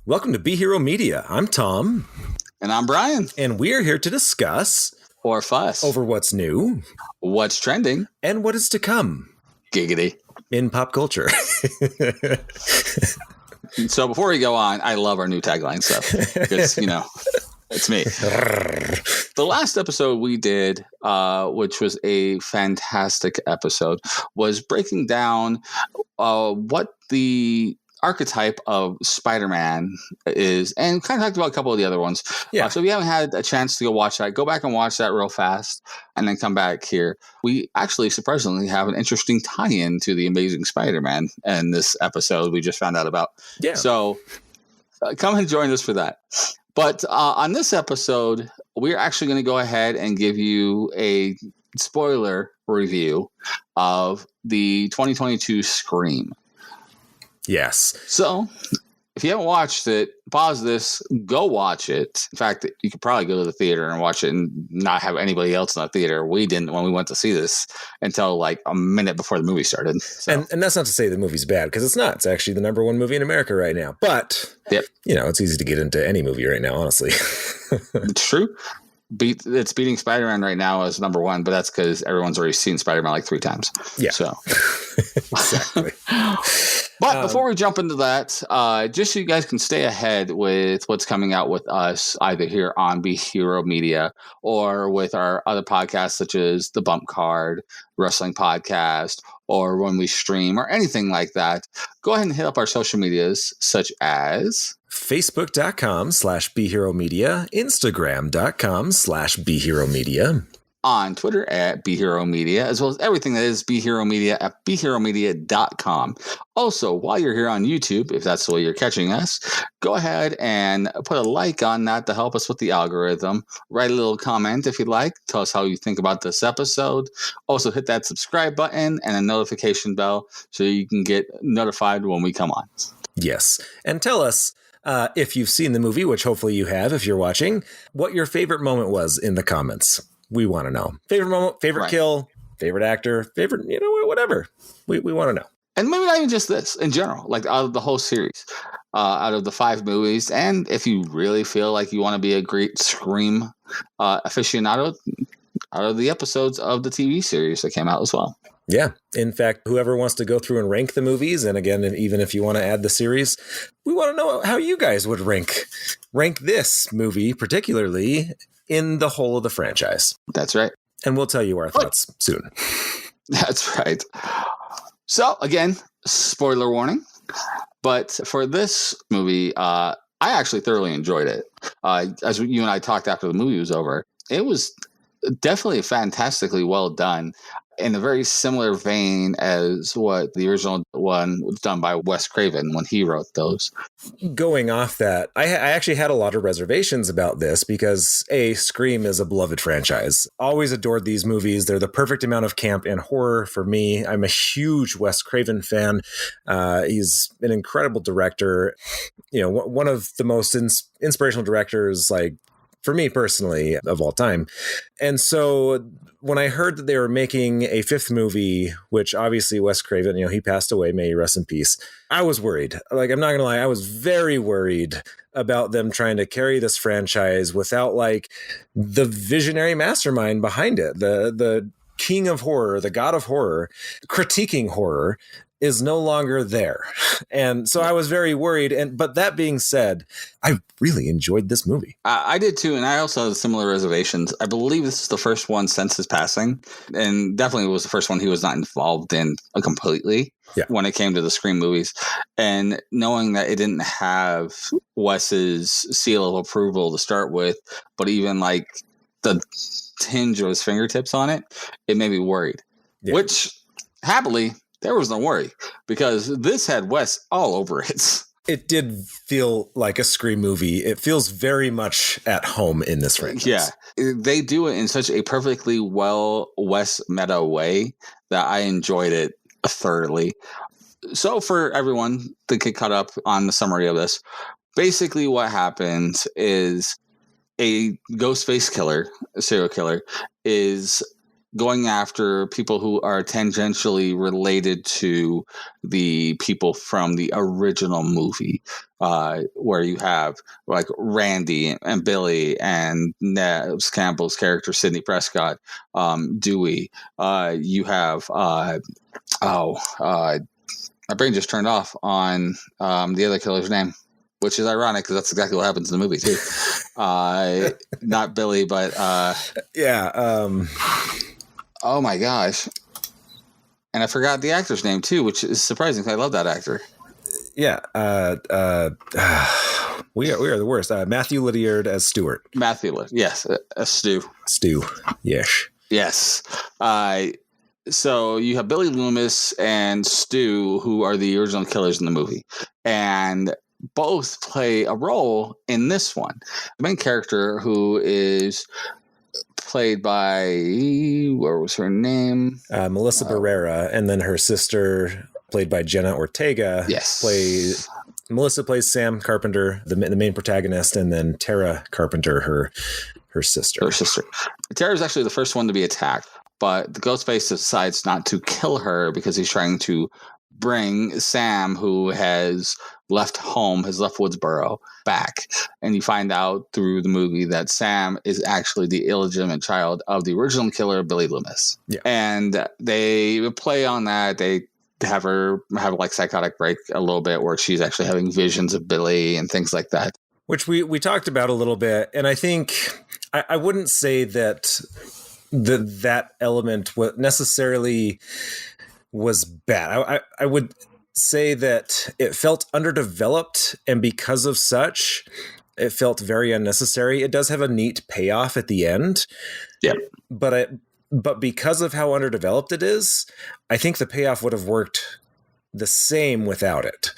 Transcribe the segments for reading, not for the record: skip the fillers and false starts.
Welcome to Be Hero Media. I'm Tom. And I'm Brian. And we're here to discuss or fuss over what's new, what's trending, and what is to come. Giggity. In pop culture. So before we go on, I love our new tagline stuff because, it's me. The last episode we did, which was a fantastic episode, was breaking down what the archetype of Spider-Man is, and kind of talked about a couple of the other ones. Yeah. So if you haven't had a chance to go watch that, go back and watch that real fast and then come back here. We actually surprisingly have an interesting tie-in to the Amazing Spider-Man in this episode we just found out about. Yeah. So come and join us for that. But on this episode, we're actually going to go ahead and give you a spoiler review of the 2022 Scream. Yes. So, if you haven't watched it, pause this, go watch it. In fact, you could probably go to the theater and watch it and not have anybody else in the theater. We didn't when we went to see this until like a minute before the movie started. So. And that's not to say the movie's bad, because it's not. It's actually the number one movie in America right now. But, yep. It's easy to get into any movie right now, honestly. It's true. It's beating Spider-Man right now as number one, but that's because everyone's already seen Spider-Man like 3 times. Yeah. So. Exactly. But before we jump into that, just so you guys can stay ahead with what's coming out with us, either here on Be Hero Media or with our other podcasts, such as the Bump Card Wrestling Podcast, or when we stream or anything like that, go ahead and hit up our social medias, such as Facebook.com/BeHeroMedia, Instagram.com/BeHeroMedia, on Twitter at Be Hero Media, as well as everything that is Be Hero Media at BeHeroMedia.com. Also, while you're here on YouTube, if that's the way you're catching us, go ahead and put a like on that to help us with the algorithm. Write a little comment if you'd like. Tell us how you think about this episode. Also, hit that subscribe button and a notification bell so you can get notified when we come on. Yes. And tell us, if you've seen the movie, which hopefully you have if you're watching, what your favorite moment was in the comments. We want to know. Favorite moment, favorite kill, favorite actor, favorite, whatever. We want to know. And maybe not even just this, in general, like out of the whole series, out of the 5 movies. And if you really feel like you want to be a great Scream aficionado, out of the episodes of the TV series that came out as well. Yeah. In fact, whoever wants to go through and rank the movies, and again, even if you want to add the series, we want to know how you guys would rank this movie, particularly in the whole of the franchise. That's right. And we'll tell you our thoughts soon. That's right. So, again, spoiler warning. But for this movie, I actually thoroughly enjoyed it. As you and I talked after the movie was over, it was definitely fantastically well done, in a very similar vein as what the original one was done by Wes Craven when he wrote those. Going off that, I actually had a lot of reservations about this because Scream is a beloved franchise. Always adored these movies. They're the perfect amount of camp and horror for me. I'm a huge Wes Craven fan. He's an incredible director. One of the most inspirational directors, like, for me personally, of all time. And so when I heard that they were making a 5th movie, which obviously Wes Craven, he passed away, may he rest in peace, I was worried. Like, I'm not going to lie, I was very worried about them trying to carry this franchise without, like, the visionary mastermind behind it, the king of horror, the god of horror, critiquing horror, is no longer there. And so I was very worried. But that being said, I really enjoyed this movie. I did too. And I also had similar reservations. I believe this is the first one since his passing. And definitely was the first one he was not involved in completely when it came to the Scream movies. And knowing that it didn't have Wes's seal of approval to start with, but even like the tinge of his fingertips on it, it made me worried. Yeah. Which, happily, there was no worry, because this had Wes all over it. It did feel like a Scream movie. It feels very much at home in this franchise. Yeah. They do it in such a perfectly well Wes meta way that I enjoyed it thoroughly. So for everyone to get caught up on the summary of this, basically what happens is a Ghostface killer, a serial killer, is going after people who are tangentially related to the people from the original movie, where you have like Randy and Billy and Neve Campbell's character, Sidney Prescott, Dewey. You have, my brain just turned off on the other killer's name, which is ironic because that's exactly what happens in the movie too. Not Billy, but oh my gosh. And I forgot the actor's name too, which is surprising because I love that actor. Yeah. We are the worst. Matthew Lillard as Stuart. Matthew Lillard. Yes. Stu. Stu. Yes. Yes. So you have Billy Loomis and Stu, who are the original killers in the movie. And both play a role in this one. The main character, who is played by, what was her name? Melissa Barrera, and then her sister, played by Jenna Ortega. Yes. Melissa plays Sam Carpenter, the main protagonist, and then Tara Carpenter, her sister. Her sister. Tara is actually the first one to be attacked, but the Ghostface decides not to kill her because he's trying to bring Sam, who has left home, has left Woodsboro, back. And you find out through the movie that Sam is actually the illegitimate child of the original killer, Billy Loomis. Yeah. And they play on that. They have her have like psychotic break a little bit where she's actually having visions of Billy and things like that. Which we talked about a little bit. And I think I wouldn't say that that element necessarily was bad. I would say that it felt underdeveloped, and because of such, it felt very unnecessary. It does have a neat payoff at the end. Yeah. But because of how underdeveloped it is, I think the payoff would have worked the same without it.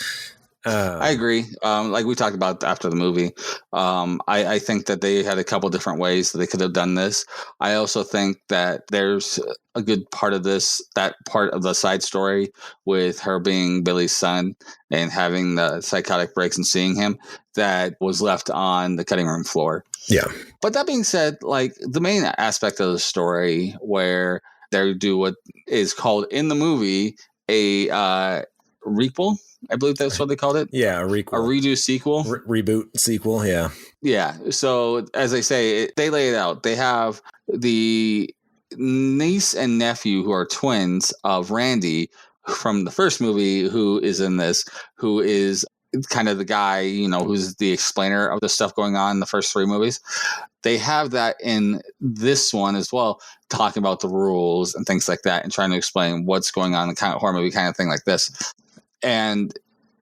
I agree. Like we talked about after the movie, I think that they had a couple different ways that they could have done this. I also think that there's a good part of that part of the side story with her being Billy's son and having the psychotic breaks and seeing him that was left on the cutting room floor. Yeah. But that being said, like the main aspect of the story where they do what is called in the movie a requel. I believe that's what they called it. Yeah, a requel. A redo sequel. Reboot sequel, yeah. Yeah. So, as I say, they lay it out. They have the niece and nephew who are twins of Randy from the first movie who is in this, who is kind of the guy, who's the explainer of the stuff going on in the first three movies. They have that in this one as well, talking about the rules and things like that and trying to explain what's going on in kind of horror movie kind of thing like this. And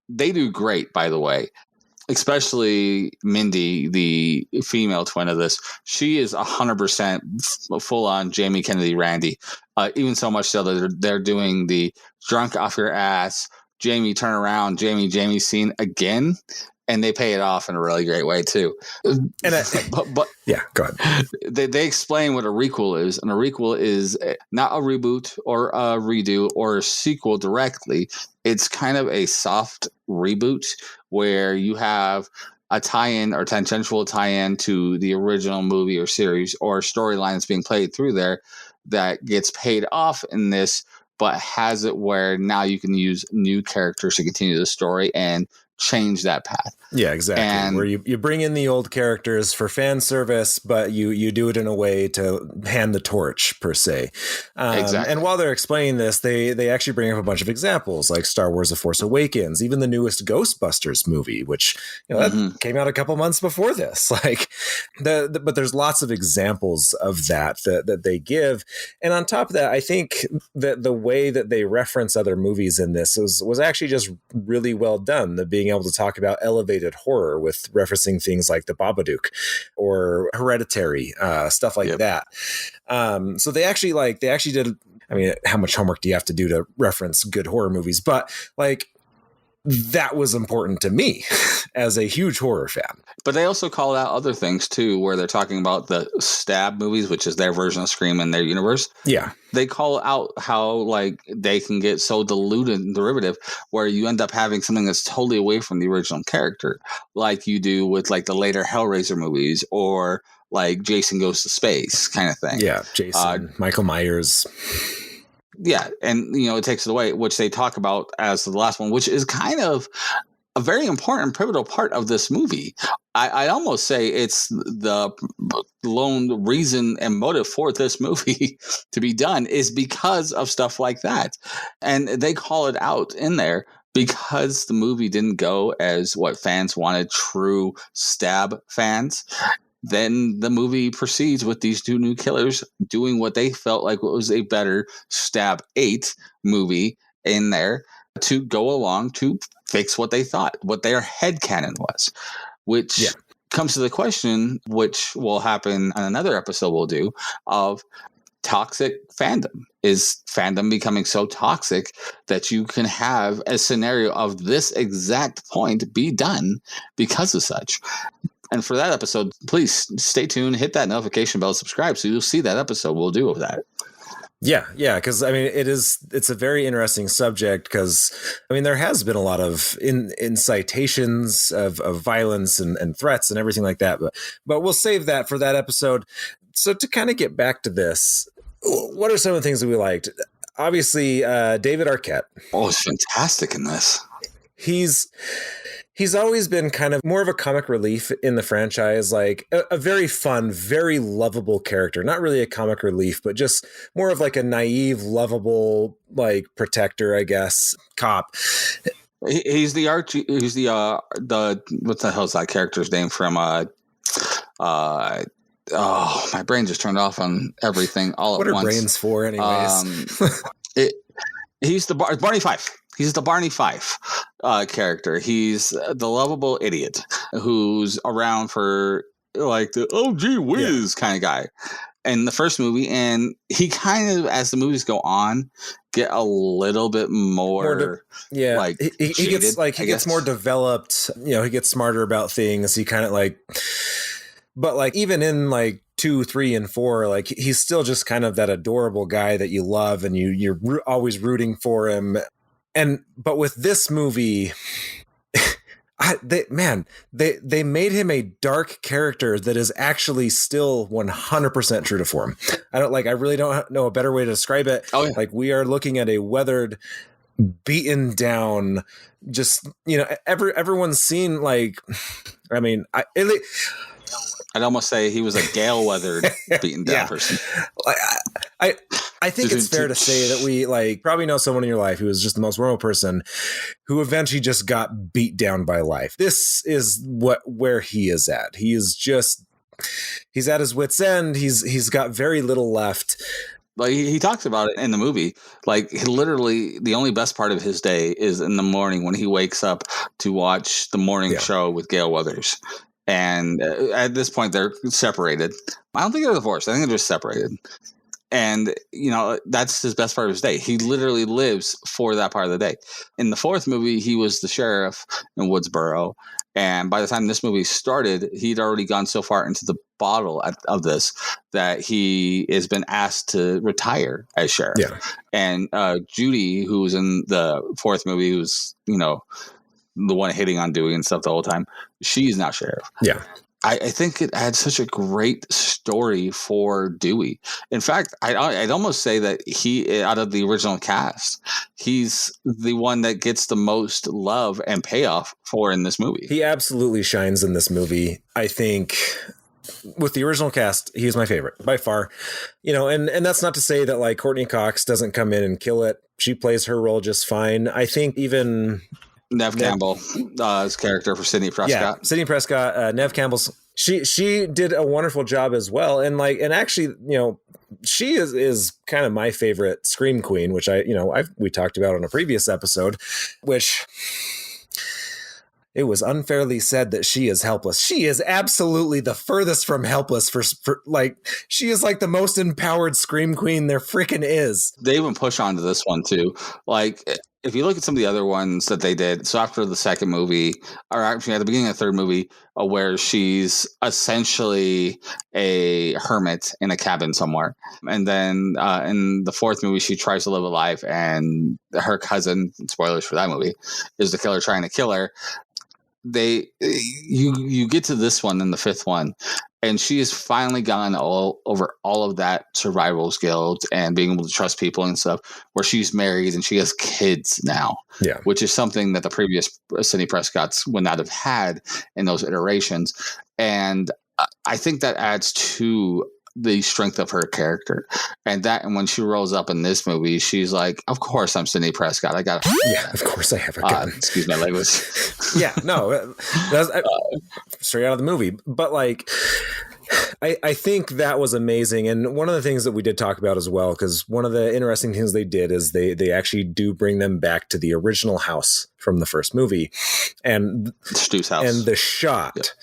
they do great, by the way, especially Mindy, the female twin of this. She is 100% full on Jamie Kennedy Randy, even so much so that they're doing the drunk off your ass, Jamie turn around, Jamie scene again. And they pay it off in a really great way too. And but yeah, go ahead. They explain what a requel is, and a requel is not a reboot or a redo or a sequel directly. It's kind of a soft reboot where you have a tie-in or tangential tie-in to the original movie or series or storyline that's being played through there that gets paid off in this, but has it where now you can use new characters to continue the story and change that path. Yeah, exactly. And where you bring in the old characters for fan service, but you do it in a way to hand the torch, per se. Exactly. And while they're explaining this, they actually bring up a bunch of examples like Star Wars: The Force Awakens, even the newest Ghostbusters movie, which that came out a couple months before this. Like, but there's lots of examples of that they give. And on top of that, I think that the way that they reference other movies in this was actually just really well done. The being able to talk about elevated horror with referencing things like The Babadook or Hereditary, stuff like that. So they actually did. I mean, how much homework do you have to do to reference good horror movies? But like, that was important to me as a huge horror fan. But they also call out other things too, where they're talking about the Stab movies, which is their version of Scream in their universe. Yeah. They call out how like they can get so diluted and derivative where you end up having something that's totally away from the original character, like you do with like the later Hellraiser movies or like Jason Goes to Space kind of thing. Yeah, Jason, Michael Myers. Yeah, and it takes it away, which they talk about as the last one, which is kind of a very important, pivotal part of this movie. I almost say it's the lone reason and motive for this movie to be done is because of stuff like that. And they call it out in there because the movie didn't go as what fans wanted, true stab fans. Then the movie proceeds with these two new killers doing what they felt like was a better Stab 8 movie in there to go along to fix what they thought, what their headcanon was, which comes to the question, which will happen on another episode we'll do, of toxic fandom. Is fandom becoming so toxic that you can have a scenario of this exact point be done because of such? And for that episode, please stay tuned, hit that notification bell, subscribe, so you'll see that episode we'll do of that. Yeah, because I mean, it's a very interesting subject because I mean, there has been a lot of incitations of violence and threats and everything like that, but we'll save that for that episode. So to kind of get back to this, what are some of the things that we liked? Obviously, David Arquette. Oh, it's fantastic in this. He's always been kind of more of a comic relief in the franchise, like a very fun, very lovable character. Not really a comic relief, but just more of like a naive, lovable, like protector, I guess, cop. He's the Archie. He's the what the hell's that character's name from? My brain just turned off on everything all at once. What are brains for, anyways? He's the Barney Fife. He's the Barney Fife character. He's the lovable idiot who's around for like the oh gee whiz kind of guy in the first movie, and he kind of, as the movies go on, get a little bit more like he gets more developed. He gets smarter about things. He kind of like, but like even in like 2, 3, and 4, like he's still just kind of that adorable guy that you love and you're always rooting for him. But with this movie, they made him a dark character that is actually still 100% true to form. I really don't know a better way to describe it. Oh, yeah. Like we are looking at a weathered, beaten down, just everyone's seen like. I mean, I'd almost say he was a gale-weathered, beaten down person. I think it's fair to say that we probably know someone in your life who is just the most normal person who eventually just got beat down by life. This is where he is at. He's at his wit's end. He's got very little left. Like he talks about it in the movie. Like literally the only best part of his day is in the morning when he wakes up to watch the morning show with Gale Weathers. And at this point, they're separated. I don't think they're divorced. I think they're just separated. And, that's his best part of his day. He literally lives for that part of the day. In the fourth movie, he was the sheriff in Woodsboro. And by the time this movie started, he'd already gone so far into the bottle of this that he has been asked to retire as sheriff. Yeah. And Judy, who was in the fourth movie, who's, the one hitting on Dewey and stuff the whole time, she's now sheriff. Yeah. I think it adds such a great story for Dewey. In fact, I'd almost say that he, out of the original cast, he's the one that gets the most love and payoff for in this movie. He absolutely shines in this movie. I think with the original cast, he's my favorite by far. And that's not to say that like Courtney Cox doesn't come in and kill it. She plays her role just fine. I think even Nev Campbell, his character for Sidney Prescott. Yeah, Sidney Prescott, Nev Campbell's. She did a wonderful job as well, and actually, she is kind of my favorite Scream Queen, which we talked about on a previous episode, which it was unfairly said that she is helpless. She is absolutely the furthest from helpless for she is like the most empowered Scream Queen there freaking is. They even push onto this one too. Like if you look at some of the other ones that they did, so after the second movie, or actually at the beginning of the third movie, where she's essentially a hermit in a cabin somewhere. And then in the fourth movie, she tries to live a life, and her cousin, spoilers for that movie, is the killer trying to kill her. you get to this one in the fifth one, and she has finally gone over all of that survival skills and being able to trust people and stuff, where she's married and she has kids now. Yeah. Which is something that the previous Sidney Prescotts would not have had in those iterations. And I think that adds to the strength of her character. And when she rolls up in this movie, she's like, of course I'm Sidney Prescott. I got of course I have a gun. Excuse my language. Yeah, no, that's straight out of the movie. But like, I think that was amazing. And one of the things that we did talk about as well, because one of the interesting things they did is they actually do bring them back to the original house from the first movie. And Stu's house. And the shot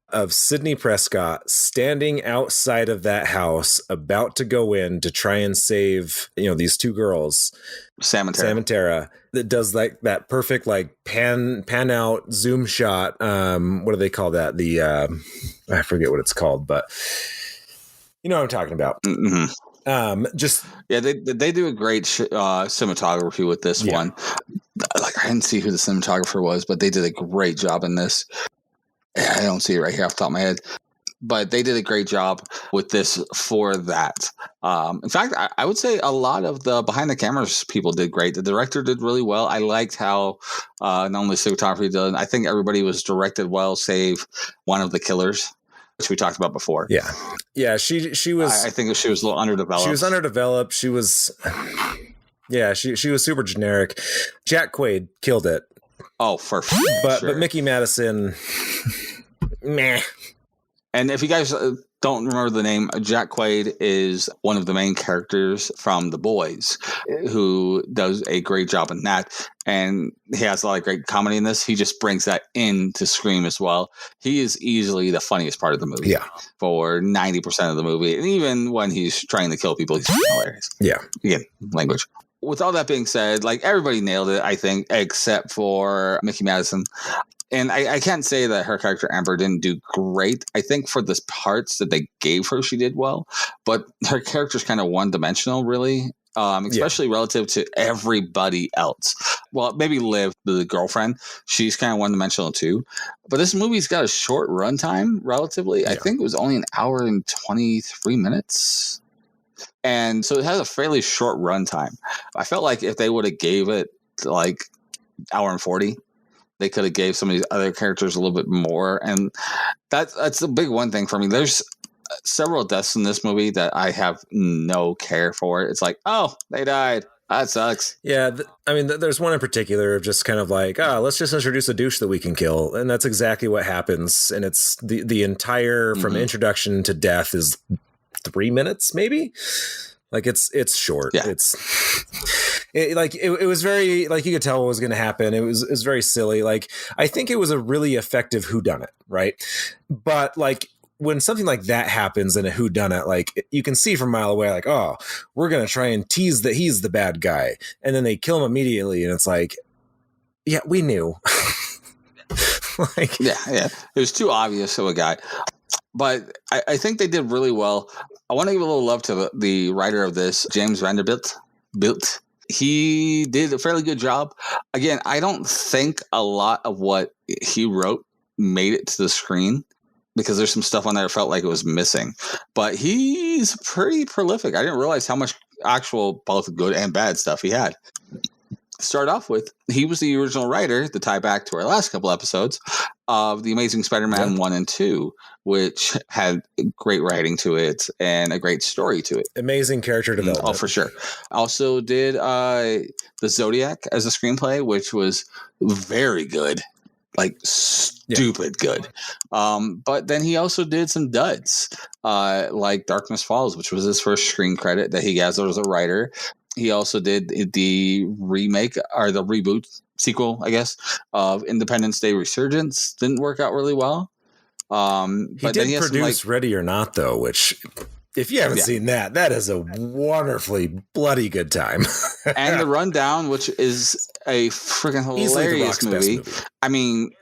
of Sidney Prescott standing outside of that house, about to go in to try and save, these two girls, Sam and Tara, that does like that perfect, like pan out zoom shot. What do they call that? The, I forget what it's called, but you know what I'm talking about. Mm-hmm. They do a great cinematography with this one. Like, I didn't see who the cinematographer was, but they did a great job in this. I don't see it right here off the top of my head, but they did a great job with this for that. In fact, I would say a lot of the behind the cameras people did great. The director did really well. I liked how not only cinematography did, I think everybody was directed well, save one of the killers, which we talked about before. Yeah. She was. I think she was a little underdeveloped. She was underdeveloped. She was. Yeah, she was super generic. Jack Quaid killed it. Oh, but Mickey Madison, meh. And if you guys don't remember the name, Jack Quaid is one of the main characters from The Boys, who does a great job in that. And he has a lot of great comedy in this. He just brings that into Scream as well. He is easily the funniest part of the movie. Yeah. For 90% of the movie. And even when he's trying to kill people, he's hilarious. Yeah. Again, language. With all that being said, like, everybody nailed it, I think, except for Mickey Madison. And I can't say that her character Amber didn't do great. I think for the parts that they gave her, she did well. But her character's kind of one-dimensional, really, especially relative to everybody else. Well, maybe Liv, the girlfriend, she's kind of one-dimensional too. But this movie's got a short runtime, relatively. I think it was only an hour and 23 minutes. And so it has a fairly short runtime. I felt like if they would have gave it like hour and 40, they could have gave some of these other characters a little bit more. And that's the big one thing for me. There's several deaths in this movie that I have no care for. It's like, oh, they died. That sucks. Yeah. There's one in particular of just kind of like, let's just introduce a douche that we can kill. And that's exactly what happens. And it's the entire from introduction to death is 3 minutes, maybe. Like it's short. Yeah. It was very, like, you could tell what was going to happen. It was very silly. Like, I think it was a really effective whodunit, right? But like, when something like that happens in a whodunit, like, you can see from a mile away, like, oh, we're going to try and tease that he's the bad guy. And then they kill him immediately. And it's like, yeah, we knew. Yeah. It was too obvious of a guy. But I think they did really well. I want to give a little love to the writer of this, James Vanderbilt. He did a fairly good job. Again, I don't think a lot of what he wrote made it to the screen, because there's some stuff on there that felt like it was missing. But he's pretty prolific. I didn't realize how much actual both good and bad stuff he had. Start off with, he was the original writer, to tie back to our last couple episodes, of The Amazing Spider-Man 1 and 2, which had great writing to it and a great story to it. Amazing character development. Oh, for sure. Also did The Zodiac as a screenplay, which was very good. Like, stupid good. But then he also did some duds, like Darkness Falls, which was his first screen credit that he has as a writer. He also did the remake, or the reboot sequel, I guess, of Independence Day Resurgence. Didn't work out really well. He did produce Ready or Not, though, which, if you haven't seen that is a wonderfully bloody good time. And The Rundown, which is a freaking hilarious movie. I mean,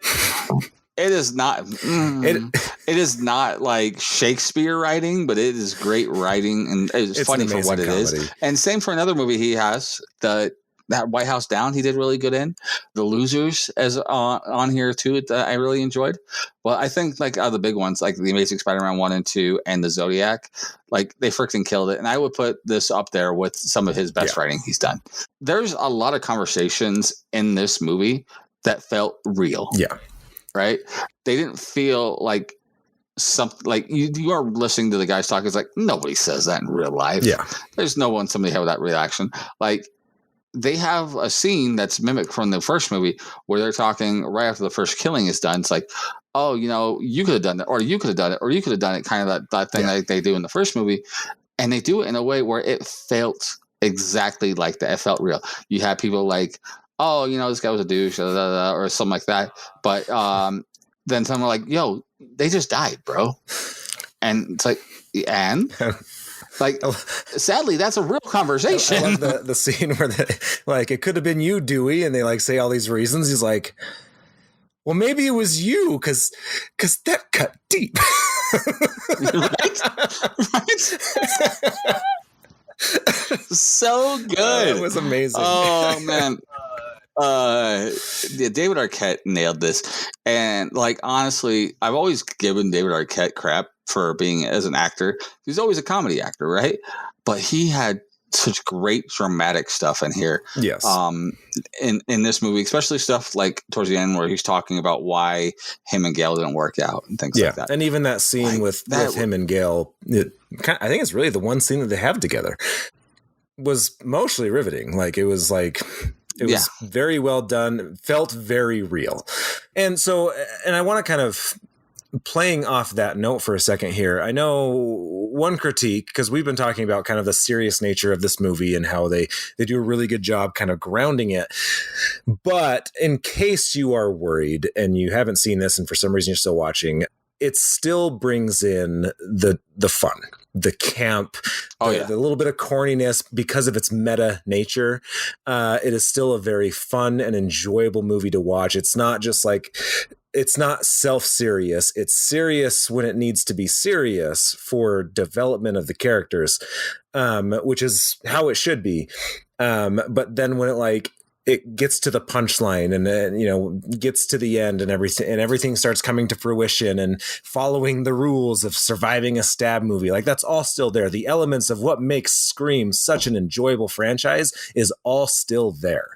it is not. It is not like Shakespeare writing, but it is great writing, and it's funny for what it is. And same for another movie he has, the that White House Down he did really good in. The Losers as on here too that I really enjoyed. But I think like out of the big ones, like the Amazing Spider-Man 1 and 2 and the Zodiac, like they freaking killed it. And I would put this up there with some of his best writing he's done. There's a lot of conversations in this movie that felt real. Yeah. Right? They didn't feel like something like you are listening to the guys talk. It's like nobody says that in real life. Yeah. There's no one somebody have that reaction. Like they have a scene that's mimicked from the first movie where they're talking right after the first killing is done. It's like, oh, you know, you could have done that, or you could have done it, or you could have done it. Kind of that thing like they do in the first movie. And they do it in a way where it felt exactly like that. It felt real. You had people like, oh, you know, this guy was a douche, or something like that. But then someone like, yo, they just died, bro. And it's like, and like, sadly, that's a real conversation. I love the scene where like, it could have been you, Dewey. And they like say all these reasons. He's like, well, maybe it was you. Cause that cut deep. Right? So good. It was amazing. Oh man. David Arquette nailed this. And like, honestly, I've always given David Arquette crap for being as an actor. He's always a comedy actor, right? But he had such great dramatic stuff in here. Yes. In this movie, especially stuff like towards the end where he's talking about why him and Gale didn't work out and things like that. And even that scene like with him and Gale, I think it's really the one scene that they have together, was emotionally riveting. Like it was was very well done, felt very real. And so, and I want to kind of playing off that note for a second here. I know one critique, because we've been talking about kind of the serious nature of this movie and how they do a really good job kind of grounding it. But in case you are worried and you haven't seen this and for some reason you're still watching, it still brings in the fun, the camp, the little bit of corniness because of its meta nature. It is still a very fun and enjoyable movie to watch. It's not just like, it's not self-serious. It's serious when it needs to be serious for development of the characters, which is how it should be. But then when it gets to the punchline and gets to the end and everything starts coming to fruition and following the rules of surviving a stab movie, like that's all still there. The elements of what makes Scream such an enjoyable franchise is all still there.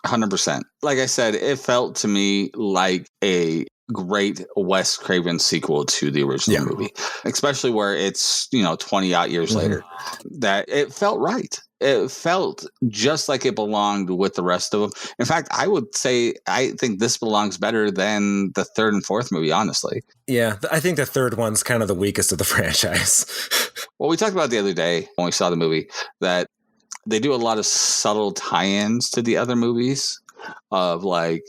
100%. Like I said, it felt to me like a great Wes Craven sequel to the original movie, especially where it's 20 odd years later. That it felt right. It felt just like it belonged with the rest of them. In fact, I would say I think this belongs better than the third and fourth movie, honestly. Yeah, I think the third one's kind of the weakest of the franchise. Well, we talked about the other day when we saw the movie that they do a lot of subtle tie-ins to the other movies of like,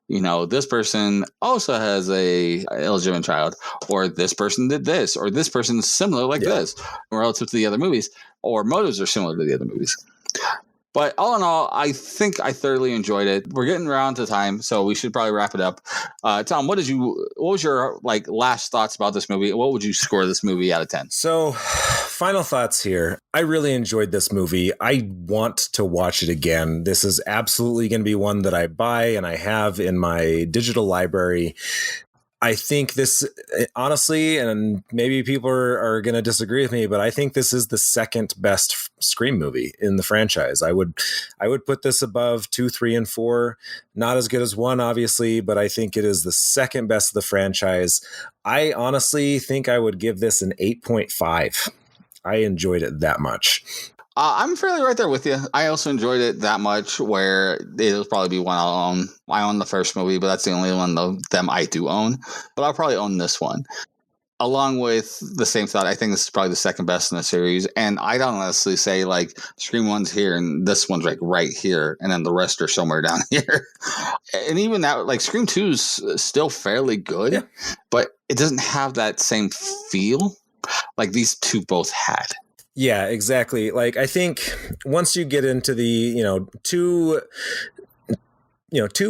this person also has a illegitimate child, or this person did this, or this person's similar like this relative to the other movies, or motives are similar to the other movies. But all in all, I think I thoroughly enjoyed it. We're getting around to time, so we should probably wrap it up. Tom, what was your last thoughts about this movie? What would you score this movie out of 10? So, final thoughts here. I really enjoyed this movie. I want to watch it again. This is absolutely going to be one that I buy and I have in my digital library. I think this, honestly, and maybe people are going to disagree with me, but I think this is the second best Scream movie in the franchise. I would put this above 2, 3, and 4. Not as good as 1, obviously, but I think it is the second best of the franchise. I honestly think I would give this an 8.5. I enjoyed it that much. I'm fairly right there with you. I also enjoyed it that much where it'll probably be one I'll own. I own the first movie, but that's the only one of them I do own. But I'll probably own this one. Along with the same thought, I think this is probably the second best in the series. And I don't honestly say Scream 1's here and this one's right here. And then the rest are somewhere down here. And even that, Scream 2's still fairly good, but it doesn't have that same feel like these two both had. Yeah, exactly. I think once you get into the, two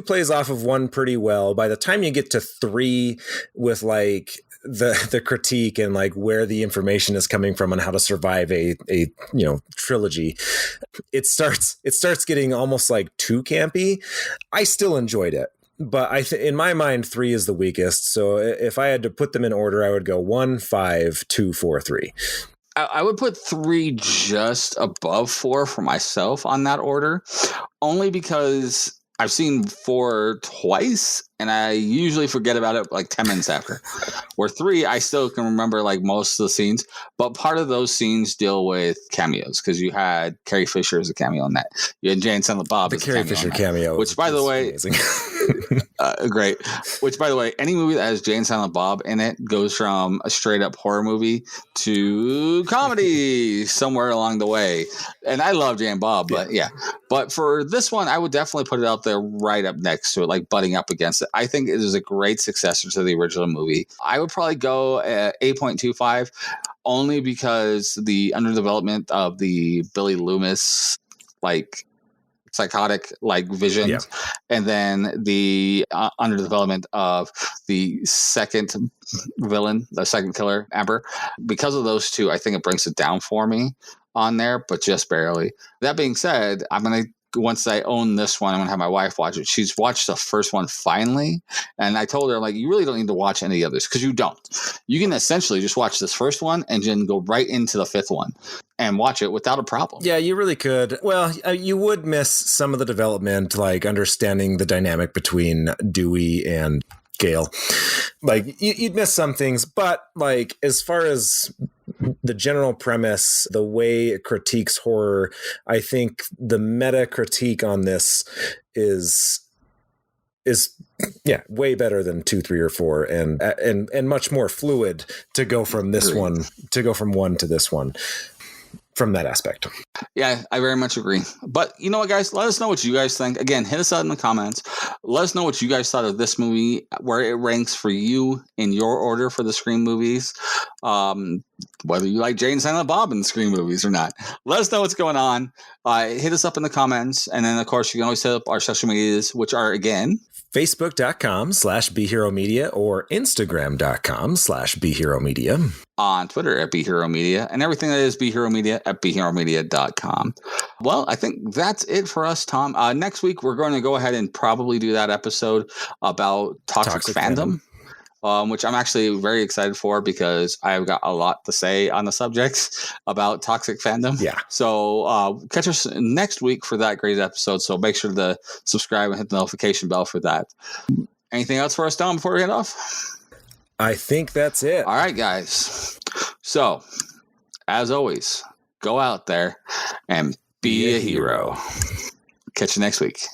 plays off of one pretty well. By the time you get to 3 with the critique and like where the information is coming from and how to survive a trilogy, it starts getting almost like too campy. I still enjoyed it, but in my mind, 3 is the weakest. So if I had to put them in order, I would go 1, 5, 2, 4, 3. I would put 3 just above 4 for myself on that order, only because I've seen 4 twice, and I usually forget about it like 10 minutes after. Where 3, I still can remember like most of the scenes, but part of those scenes deal with cameos, because you had Carrie Fisher as a cameo in that. You had Jay and Silent Bob as a cameo. The Carrie Fisher cameo, which by the way, great. Which by the way, any movie that has Jay and Silent Bob in it goes from a straight up horror movie to comedy somewhere along the way. And I love Jay and Bob, but yeah. But for this one, I would definitely put it out there right up next to it, like butting up against it. I think it is a great successor to the original movie. I would probably go at 8.25, only because the underdevelopment of the Billy Loomis, like psychotic like visions, and then the underdevelopment of the second villain, the second killer, Amber. Because of those two, I think it brings it down for me on there, but just barely. That being said, once I own this one, I'm going to have my wife watch it. She's watched the first one finally. And I told her, like, you really don't need to watch any of the others, because you don't. You can essentially just watch this first one and then go right into the 5th one and watch it without a problem. Yeah, you really could. Well, you would miss some of the development, like understanding the dynamic between Dewey and Gale. Like, you'd miss some things, but like, as far as the general premise, the way it critiques horror, I think the meta critique on this is way better than 2, 3, or 4, and much more fluid to go from this one from 1 to this one. From that aspect. Yeah, I very much agree. But you know what, guys? Let us know what you guys think. Again, hit us out in the comments. Let us know what you guys thought of this movie, where it ranks for you in your order for the Scream movies. Whether you like Jay and Silent Bob in the Scream movies or not. Let us know what's going on. Hit us up in the comments. And then, of course, you can always hit up our social medias, which are, again, Facebook.com/BeHeroMedia or Instagram.com/BeHeroMedia. On Twitter at BeHeroMedia, and everything that is BeHeroMedia at BeHeroMedia.com. Well, I think that's it for us, Tom. Next week, we're going to go ahead and probably do that episode about Toxic Fandom. Which I'm actually very excited for, because I've got a lot to say on the subject about toxic fandom. Yeah. So catch us next week for that great episode. So make sure to subscribe and hit the notification bell for that. Anything else for us, Tom, before we head off? I think that's it. All right, guys. So, as always, go out there and be a hero. Catch you next week.